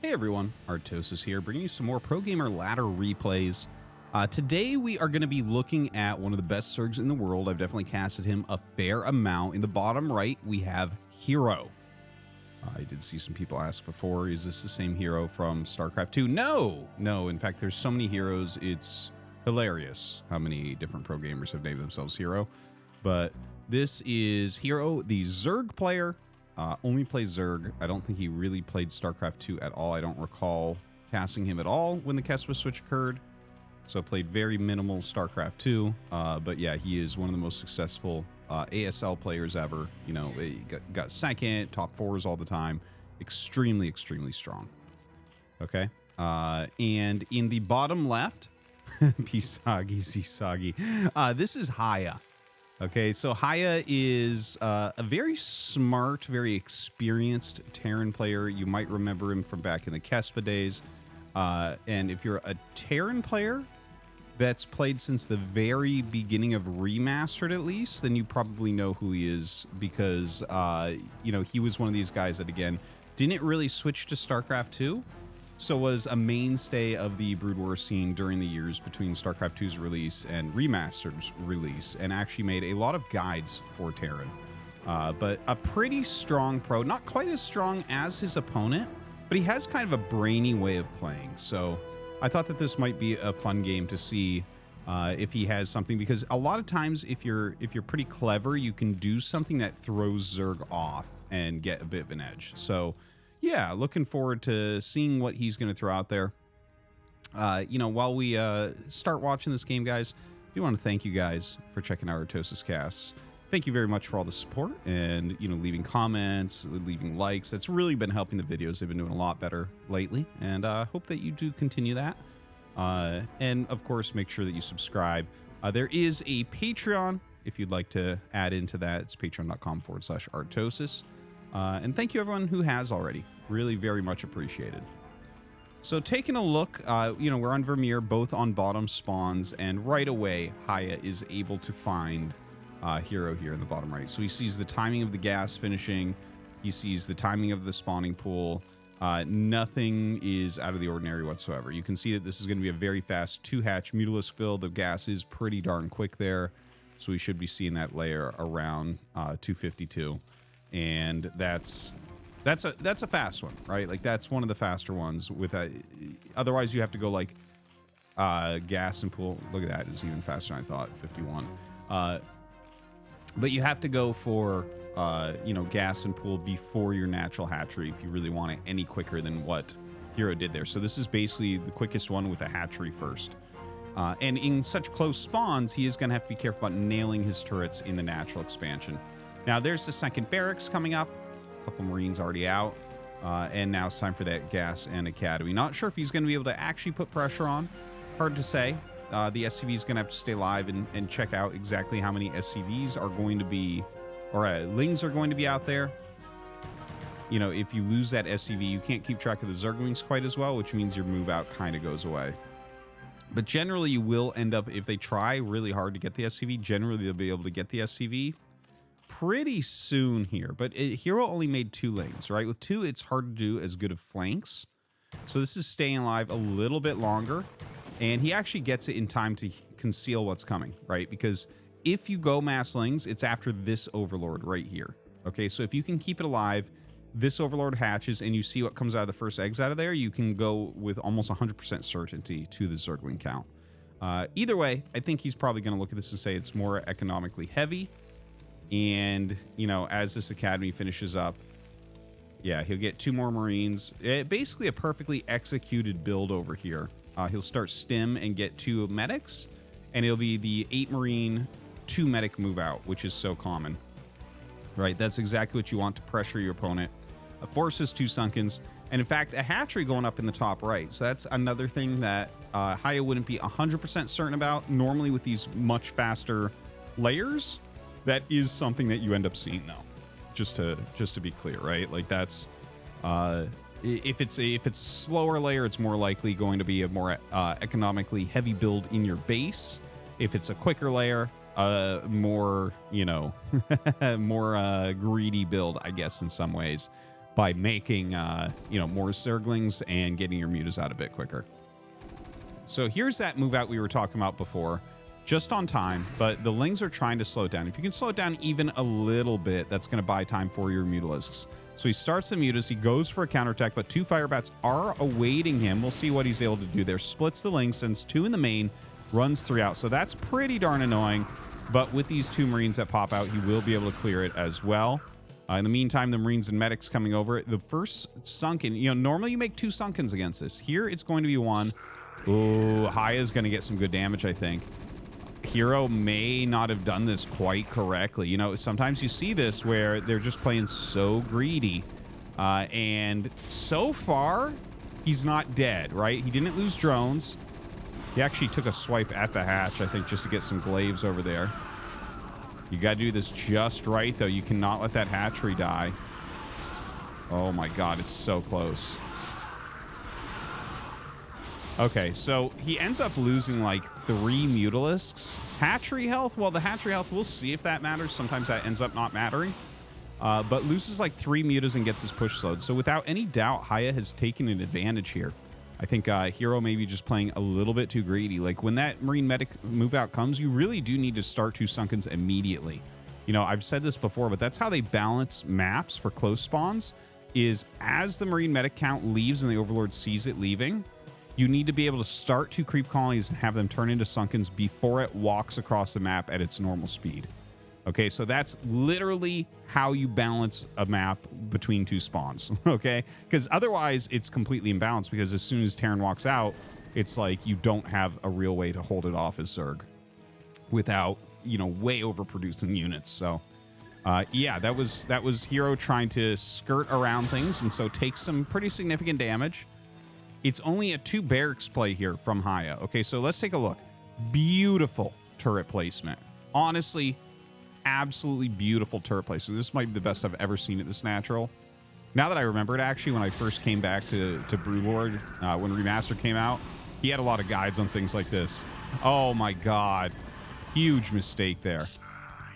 Hey everyone, Artosis here, bringing you some more Pro Gamer Ladder replays. Today we are going to be looking at one of the best Zergs in the world. I've definitely casted him a fair amount. In the bottom right, we have herO. I did see some people ask before, is this the same herO from StarCraft 2? No! In fact, there's so many heroes, it's hilarious how many different pro gamers have named themselves herO. But this is herO, the Zerg player. Only plays Zerg. I don't think he really played StarCraft 2 at all. I don't recall casting him at all when the Kespa switch occurred. So played very minimal StarCraft 2. But yeah, he is one of the most successful ASL players ever. You know, he got second, top fours all the time. Extremely, extremely strong. Okay. And in the bottom left, Pisagi, Sisagi. This is HiyA. Okay, so HiyA is a very smart, very experienced Terran player. You might remember him from back in the Kespa days. And if you're a Terran player that's played since the very beginning of Remastered at least, then you probably know who he is because, you know, he was one of these guys that, again, didn't really switch to StarCraft 2. So was a mainstay of the Brood War scene during the years between StarCraft 2's release and Remastered's release, and actually made a lot of guides for Terran. But a pretty strong pro, not quite as strong as his opponent, but he has kind of a brainy way of playing. So I thought that this might be a fun game to see if he has something, because a lot of times if you're pretty clever, you can do something that throws Zerg off and get a bit of an edge. So yeah, looking forward to seeing what he's going to throw out there. You know, while we start watching this game, guys, I do want to thank you guys for checking out ArtosisCasts. Thank you very much for all the support and, you know, leaving comments, leaving likes. That's really been helping the videos. They've been doing a lot better lately, and I hope that you do continue that. And, of course, make sure that you subscribe. There is a Patreon if you'd like to add into that. It's patreon.com/Artosis. And thank you everyone who has already. Really very much appreciated. So taking a look, you know, we're on Vermeer, both on bottom spawns, and right away HiyA is able to find herO here in the bottom right. So he sees the timing of the gas finishing. He sees the timing of the spawning pool. Nothing is out of the ordinary whatsoever. You can see that this is going to be a very fast 2-hatch Mutalisk build. The gas is pretty darn quick there. So we should be seeing that layer around 252. And that's a fast one, right? Like that's one of the faster ones with otherwise you have to go like gas and pool. Look at that, it's even faster than I thought. 51. But you have to go for you know, gas and pool before your natural hatchery if you really want it any quicker than what herO did there. So this is basically the quickest one with a hatchery first. And in such close spawns, he is going to have to be careful about nailing his turrets in the natural expansion. Now, there's the second barracks coming up. A couple Marines already out. And now it's time for that gas and academy. Not sure if he's going to be able to actually put pressure on. Hard to say. The SCV is going to have to stay live and check out exactly how many SCVs are going to be, or Lings are going to be out there. You know, if you lose that SCV, you can't keep track of the Zerglings quite as well, which means your move out kind of goes away. But generally, you will end up, if they try really hard to get the SCV, generally they'll be able to get the SCV pretty soon here. But herO only made 2 lanes, right? With 2, it's hard to do as good of flanks. So this is staying alive a little bit longer. And he actually gets it in time to conceal what's coming, right? Because if you go mass lings, it's after this Overlord right here. Okay, so if you can keep it alive, this Overlord hatches and you see what comes out of the first eggs out of there, you can go with almost 100% certainty to the Zergling count. Either way, I think he's probably going to look at this and say it's more economically heavy. And, you know, as this academy finishes up, yeah, he'll get 2 more Marines. Basically a perfectly executed build over here. He'll start stim and get 2 medics, and it'll be the 8 Marine, 2 medic move out, which is so common, right? That's exactly what you want to pressure your opponent. Forces 2 Sunkens, and in fact, a hatchery going up in the top right. So that's another thing that HiyA wouldn't be 100% certain about. Normally with these much faster layers, that is something that you end up seeing though. Just to be clear, right? Like that's if it's a slower layer, it's more likely going to be a more economically heavy build in your base. If it's a quicker layer, more, you know, more greedy build, I guess, in some ways. by making, you know, more Zerglings and getting your mutas out a bit quicker. So here's that move out we were talking about before. Just on time, but the Lings are trying to slow it down. If you can slow it down even a little bit, that's going to buy time for your Mutalisks. So he starts the mutas, he goes for a counterattack, but 2 Firebats are awaiting him. We'll see what he's able to do there. Splits the Lings, sends 2 in the main, runs 3 out. So that's pretty darn annoying, but with these 2 Marines that pop out, he will be able to clear it as well. In the meantime, the Marines and Medics coming over. The first Sunken, you know, normally you make 2 Sunkens against this. Here, it's going to be 1. Ooh, HiyA is going to get some good damage, I think. herO may not have done this quite correctly. You know, sometimes you see this where they're just playing so greedy. And so far, he's not dead, right? He didn't lose drones. He actually took a swipe at the hatch, I think, just to get some glaives over there. You got to do this just right, though. You cannot let that hatchery die. Oh, my God. It's so close. Okay, so he ends up losing like 3 Mutalisks. Hatchery health, well, the hatchery health, we'll see if that matters. Sometimes that ends up not mattering. But loses like 3 mutas and gets his push slowed. So without any doubt, HiyA has taken an advantage here. I think herO may be just playing a little bit too greedy. Like when that Marine Medic move out comes, you really do need to start 2 Sunkens immediately. You know, I've said this before, but that's how they balance maps for close spawns, is as the Marine Medic count leaves and the Overlord sees it leaving, you need to be able to start 2 creep colonies and have them turn into Sunkens before it walks across the map at its normal speed. Okay, so that's literally how you balance a map between 2 spawns, okay? Because otherwise, it's completely imbalanced, because as soon as Terran walks out, it's like you don't have a real way to hold it off as Zerg without, you know, way overproducing units. So, yeah, that was herO trying to skirt around things, and so take some pretty significant damage. It's only a 2 barracks play here from HiyA. Okay, so let's take a look. Beautiful turret placement. Honestly, absolutely beautiful turret placement. This might be the best I've ever seen at this natural. Now that I remember it, actually, when I first came back to Brewlord, when Remastered came out, he had a lot of guides on things like this. Oh my God. Huge mistake there.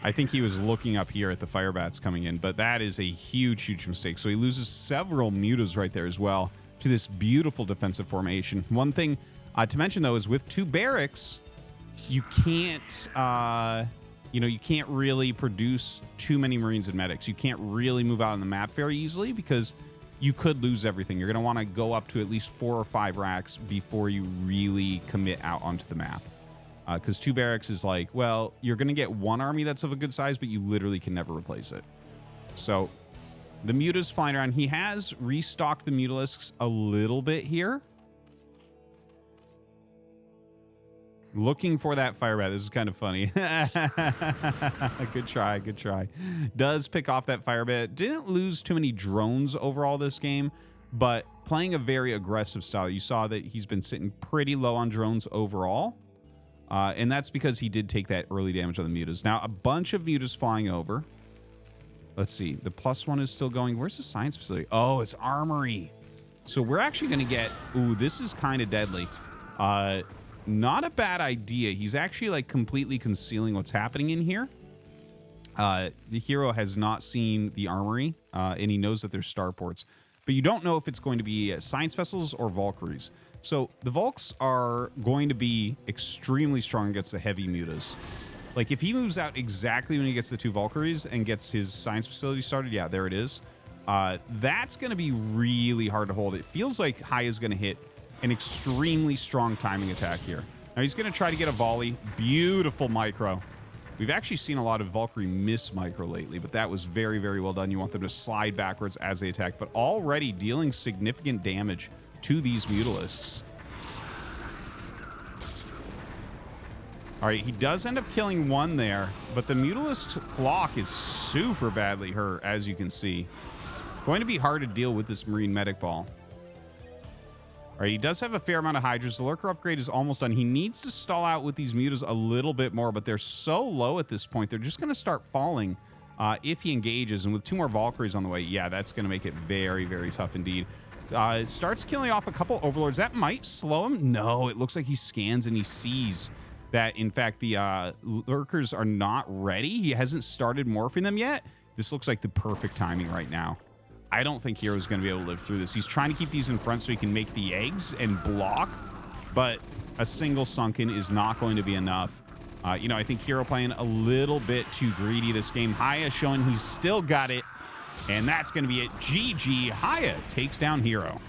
I think he was looking up here at the Firebats coming in, but that is a huge, huge mistake. So he loses several mutas right there as well to this beautiful defensive formation. One thing to mention, though, is with 2 barracks, you can't, you know, you can't really produce too many Marines and Medics. You can't really move out on the map very easily because you could lose everything. You're going to want to go up to at least 4 or 5 racks before you really commit out onto the map. Because 2 barracks is like, well, you're going to get 1 army that's of a good size, but you literally can never replace it. So the muta's flying around. He has restocked the Mutalisks a little bit here. Looking for that Firebat. This is kind of funny. Good try, good try. Does pick off that Firebat. Didn't lose too many drones overall this game, but playing a very aggressive style. You saw that he's been sitting pretty low on drones overall. And that's because he did take that early damage on the mutas. Now, a bunch of mutas flying over. Let's see. The +1 is still going. Where's the science facility? Oh, it's armory. So we're actually going to get... Ooh, this is kind of deadly. Not a bad idea. He's actually like completely concealing what's happening in here. The herO has not seen the armory, and he knows that there's starports. But you don't know if it's going to be science vessels or Valkyries. So the Volks are going to be extremely strong against the heavy mutas. Like, if he moves out exactly when he gets the 2 Valkyries and gets his science facility started, yeah, there it is. That's going to be really hard to hold. It feels like HiyA is going to hit an extremely strong timing attack here. Now, he's going to try to get a volley. Beautiful micro. We've actually seen a lot of Valkyrie miss micro lately, but that was very, very well done. You want them to slide backwards as they attack, but already dealing significant damage to these Mutalisks. All right, he does end up killing 1 there, but the Mutalisk flock is super badly hurt, as you can see. Going to be hard to deal with this Marine Medic ball. All right, he does have a fair amount of Hydras. The Lurker upgrade is almost done. He needs to stall out with these mutas a little bit more, but they're so low at this point, they're just going to start falling if he engages. And with 2 more Valkyries on the way, yeah, that's going to make it very, very tough indeed. It starts killing off a couple Overlords. That might slow him. No, it looks like he scans and he sees that, in fact, the Lurkers are not ready. He hasn't started morphing them yet. This looks like the perfect timing right now. I don't think herO's going to be able to live through this. He's trying to keep these in front so he can make the eggs and block, but a single sunken is not going to be enough. You know, I think herO playing a little bit too greedy this game. HiyA showing he's still got it, and that's going to be it. GG. HiyA takes down herO.